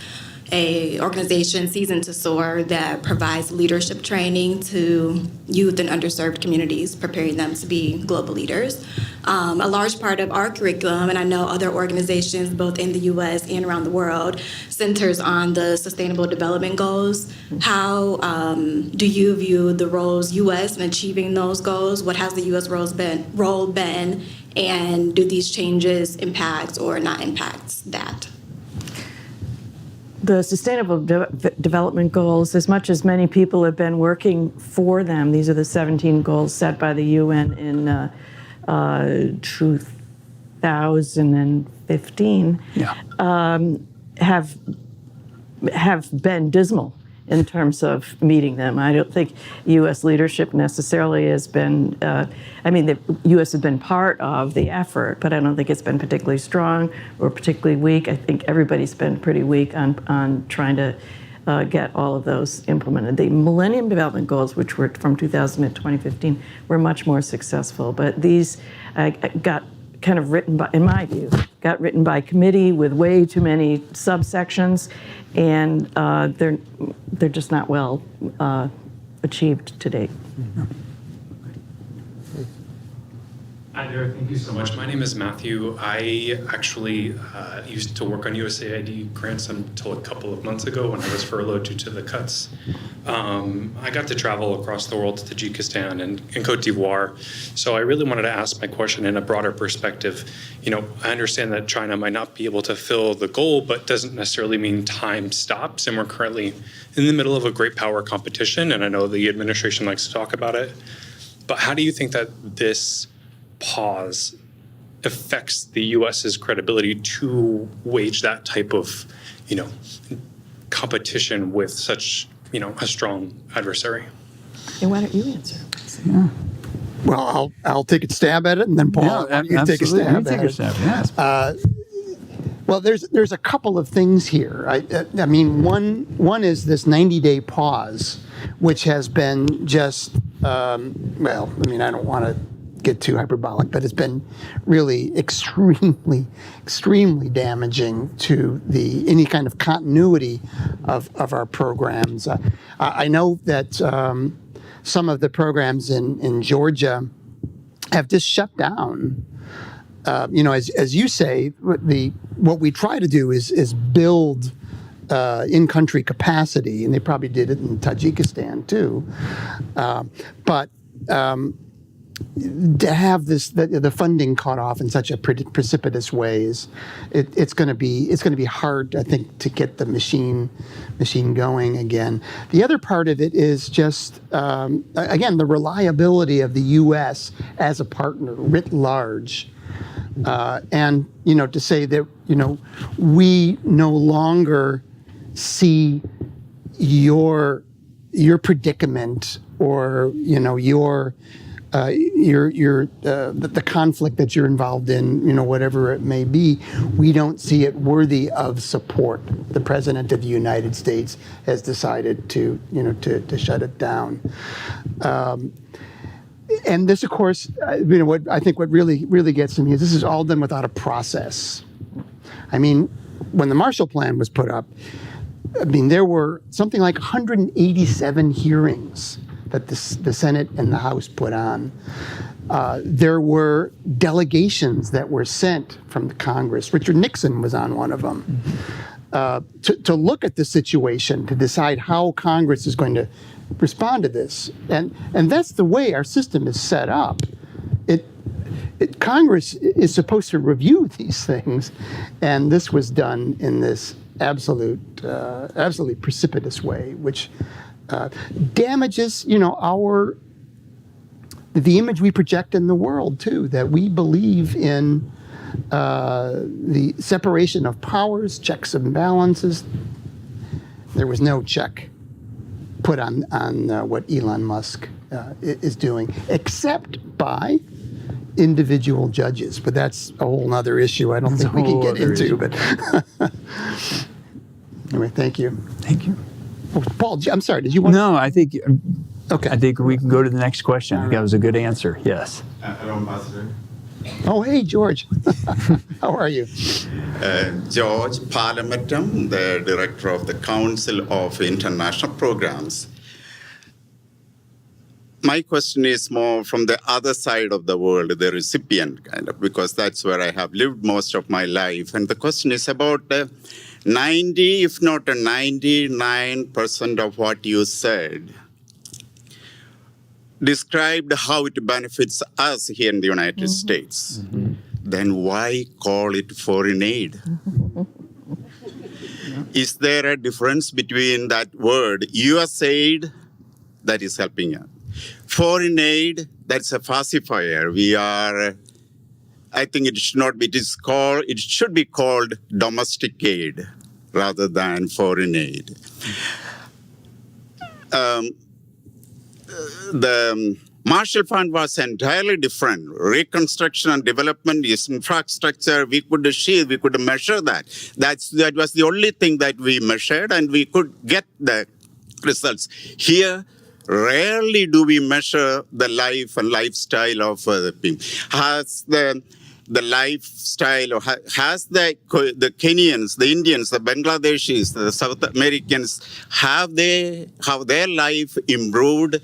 Speaker 10: a organization, Season to Soar, that provides leadership training to youth in underserved communities, preparing them to be global leaders. A large part of our curriculum, and I know other organizations both in the U.S. and around the world, centers on the Sustainable Development Goals. How do you view the roles U.S. in achieving those goals? What has the U.S. role been, and do these changes impact or not impact that?
Speaker 1: the Sustainable Development Goals, as much as many people have been working for them, these are the 17 goals set by the UN in 2015, have been dismal in terms of meeting them. I don't think U.S. leadership necessarily has been, the U.S. has been part of the effort, but I don't think it's been particularly strong or particularly weak. I think everybody's been pretty weak on trying to get all of those implemented. The Millennium Development Goals, which were from 2000 to 2015, were much more successful, but these got kind of written by, in my view, got written by committee with way too many subsections, and they're just not well achieved to date.
Speaker 16: Hi there, thank you so much. My name is Matthew. I actually used to work on USAID grants until a couple of months ago when I was furloughed due to the cuts. I got to travel across the world to Tajikistan and Cote d'Ivoire. So I really wanted to ask my question in a broader perspective. I understand that China might not be able to fill the goal, but doesn't necessarily mean time stops. And we're currently in the middle of a great power competition. And I know the administration likes to talk about it. But how do you think that this pause affects the U.S.'s credibility to wage that type of, competition with such, a strong adversary?
Speaker 1: And why don't you answer?
Speaker 4: Yeah.
Speaker 19: Well, I'll take a stab at it, and then Paul, you take a stab at it.
Speaker 4: Yes.
Speaker 19: Well, there's a couple of things here. One is this 90-day pause, which has been just, I don't want to get too hyperbolic, but it's been really extremely damaging to any kind of continuity of our programs. I know that some of the programs in Georgia have just shut down. As you say, what we try to do is build in-country capacity, and they probably did it in Tajikistan too. But to have the funding cut off in such a precipitous way it's going to be hard, I think, to get the machine going again. The other part of it is just again the reliability of the U.S. as a partner writ large, and to say that we no longer see your predicament or the conflict that you're involved in, whatever it may be, we don't see it worthy of support. The President of the United States has decided to shut it down. And this, of course, what I think what really gets to me is this is all done without a process. When the Marshall Plan was put up, there were something like 187 hearings that the Senate and the House put on. There were delegations that were sent from the Congress. Richard Nixon was on one of them. To look at the situation, to decide how Congress is going to respond to this. And that's the way our system is set up. Congress is supposed to review these things, and this was done in this absolutely precipitous way, which damages, the image we project in the world too. That we believe in the separation of powers, checks and balances. There was no check put on what Elon Musk is doing, except by individual judges. But that's a whole other issue. I don't think we can get into. But anyway, thank you.
Speaker 4: Thank you.
Speaker 19: Oh, Paul, I'm sorry, did you want
Speaker 4: No, I think
Speaker 19: okay.
Speaker 4: I think we can go to the next question. I think that was a good answer. Yes.
Speaker 20: Hello, Ambassador.
Speaker 19: Oh, hey, George. How are you?
Speaker 20: George Parliamentum, the Director of the Council of International Programs. My question is more from the other side of the world, the recipient kind of, because that's where I have lived most of my life. And the question is about 90, if not 99% of what you said described how it benefits us here in the United States. Then why call it foreign aid? Is there a difference between that word USAID, that is helping us, foreign aid, that's a falsifier? I think it should not be. It should be called domestic aid rather than foreign aid. The Marshall Fund was entirely different. Reconstruction and development is infrastructure. We could measure that. That was the only thing that we measured, and we could get the results. Here, rarely do we measure the life and lifestyle of the people. Has the lifestyle, or has the Kenyans, the Indians, the Bangladeshis, the South Americans, have their life improved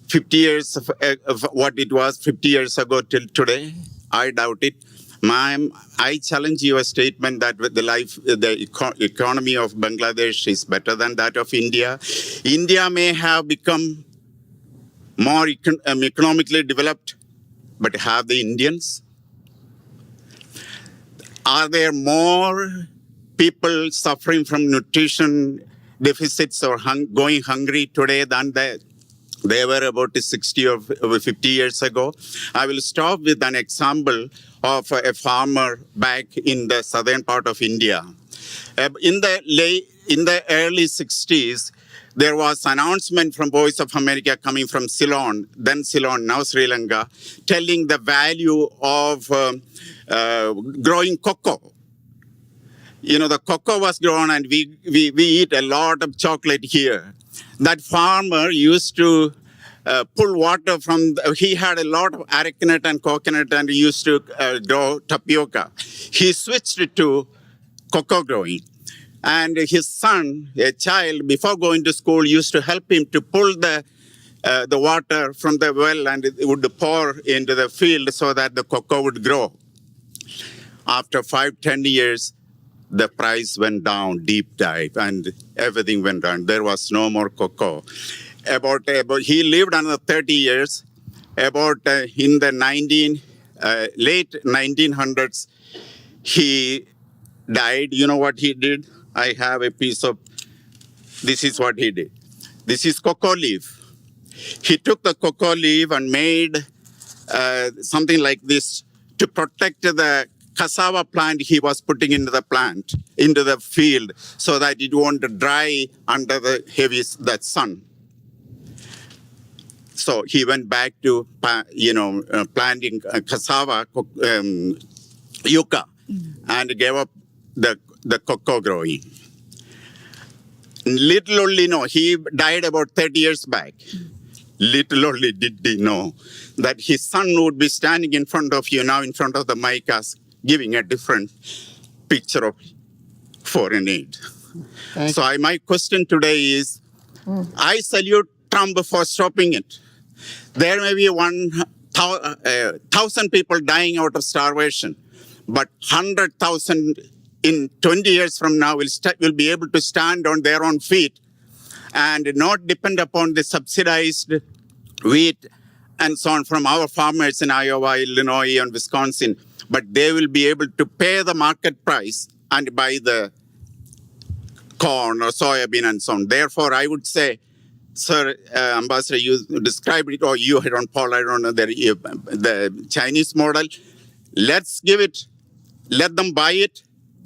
Speaker 20: 50 years of what it was 50 years ago till today? I doubt it. Ma'am, I challenge your statement that the economy of Bangladesh is better than that of India. India may have become more economically developed, but have the Indians? Are there more people suffering from nutrition deficits or going hungry today than they were about 60 or 50 years ago? I will stop with an example of a farmer back in the southern part of India. In the early 60s, there was an announcement from Voice of America coming from Ceylon, then Ceylon, now Sri Lanka, telling the value of growing cocoa. You know, the cocoa was grown, and we eat a lot of chocolate here. That farmer used to pull water from, he had a lot of arecanut and coconut, and he used to grow tapioca. He switched to cocoa growing. And his son, a child, before going to school, used to help him to pull the water from the well, and it would pour into the field so that the cocoa would grow. After 5-10 years, the price went down, deep dive, and everything went down. There was no more cocoa. He lived another 30 years. In the late 1900s, he died. You know what he did? I have a piece of, this is what he did. This is cocoa leaf. He took the cocoa leaf and made something like this to protect the cassava plant he was putting into the field, so that it won't dry under the heavy sun. So he went back to planting cassava, yucca, and gave up the cocoa growing. Little only know, he died about 30 years back. Little only did he know that his son would be standing in front of you now, in front of the mic, giving a different picture of foreign aid. So my question today is, I salute Trump for stopping it. There may be 1,000 people dying out of starvation, but 100,000 in 20 years from now will be able to stand on their own feet and not depend upon the subsidized wheat and so on from our farmers in Iowa, Illinois, and Wisconsin, but they will be able to pay the market price and buy the corn or soybean and so on. Therefore, I would say, Sir, Ambassador, you described it, or you, Paul, I don't know, the Chinese model. Let's give it, let them buy it,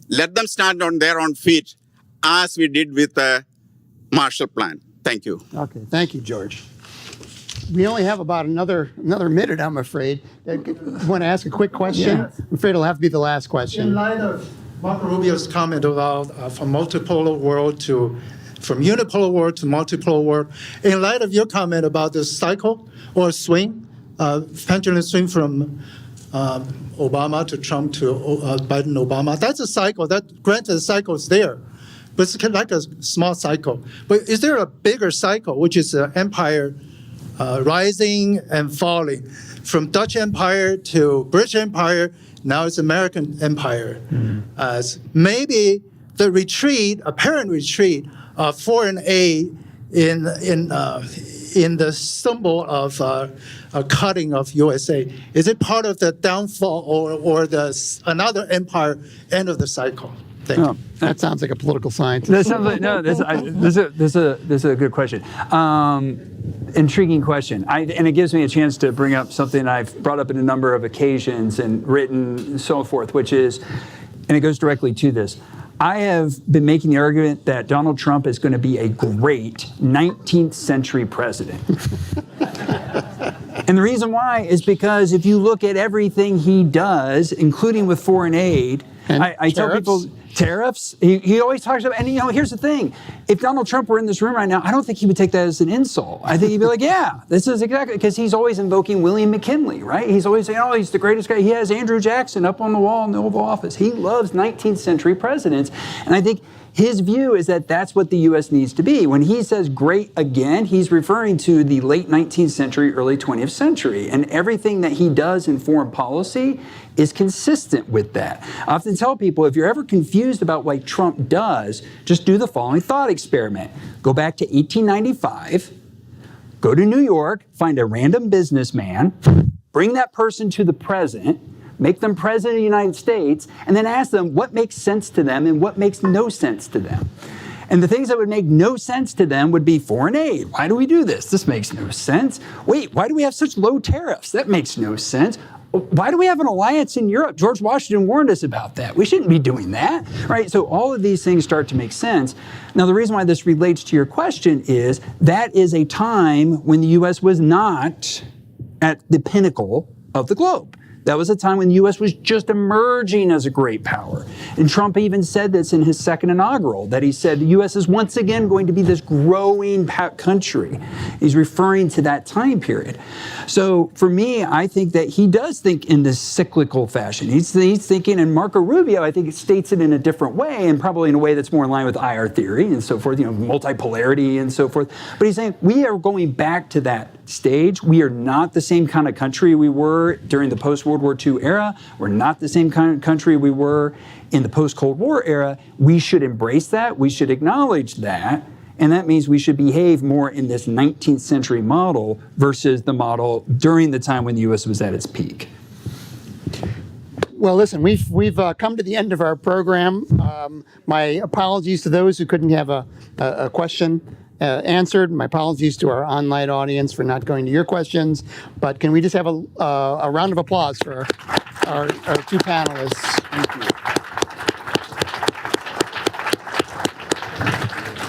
Speaker 20: let them stand on their own feet, as we did with the Marshall Plan. Thank you.
Speaker 19: Okay, thank you, George. We only have about another minute, I'm afraid. You want to ask a quick question?
Speaker 21: Yes.
Speaker 19: I'm afraid it'll have to be the last question.
Speaker 21: In light of Marco Rubio's comment about from unipolar world to multipolar world, in light of your comment about the cycle or swing, pendulum swing from Obama to Trump to Biden, Obama, that's a cycle. That granted, the cycle is there, but it's kind of like a small cycle. But is there a bigger cycle, which is an empire rising and falling, from Dutch Empire to British Empire? Now it's American Empire. Maybe the apparent retreat of foreign aid in the symbol of a cutting of USA. Is it part of the downfall or another empire end of the cycle?
Speaker 19: That sounds like a political scientist.
Speaker 4: That sounds like, no, this is a good question. Intriguing question. And it gives me a chance to bring up something I've brought up in a number of occasions and written and so forth, which is, and it goes directly to this. I have been making the argument that Donald Trump is going to be a great 19th century president. And the reason why is because if you look at everything he does, including with foreign aid, I tell people tariffs, he always talks about, and here's the thing. If Donald Trump were in this room right now, I don't think he would take that as an insult. I think he'd be like, yeah, this is exactly, because he's always invoking William McKinley, right? He's always saying, oh, he's the greatest guy. He has Andrew Jackson up on the wall in the Oval Office. He loves 19th century presidents. And I think his view is that that's what the U.S. needs to be. When he says great again, he's referring to the late 19th century, early 20th century. And everything that he does in foreign policy is consistent with that. I often tell people, if you're ever confused about what Trump does, just do the following thought experiment. Go back to 1895, go to New York, find a random businessman, bring that person to the present, make them president of the United States, and then ask them what makes sense to them and what makes no sense to them. And the things that would make no sense to them would be foreign aid. Why do we do this? This makes no sense. Wait, why do we have such low tariffs? That makes no sense. Why do we have an alliance in Europe? George Washington warned us about that. We shouldn't be doing that, right? So all of these things start to make sense. Now, the reason why this relates to your question is that is a time when the U.S. was not at the pinnacle of the globe. That was a time when the U.S. was just emerging as a great power. And Trump even said this in his second inaugural, that he said the U.S. is once again going to be this growing country. He's referring to that time period. So for me, I think that he does think in this cyclical fashion. He's thinking, and Marco Rubio, I think, states it in a different way, and probably in a way that's more in line with IR theory and so forth, multipolarity and so forth. But he's saying we are going back to that stage. We are not the same kind of country we were during the post-World War II era. We're not the same kind of country we were in the post-Cold War era. We should embrace that. We should acknowledge that. And that means we should behave more in this 19th century model versus the model during the time when the U.S. was at its peak.
Speaker 19: Well, listen, we've come to the end of our program. My apologies to those who couldn't have a question answered. My apologies to our online audience for not going to your questions. But can we just have a round of applause for our two panelists? Thank you.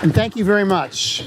Speaker 19: And thank you very much.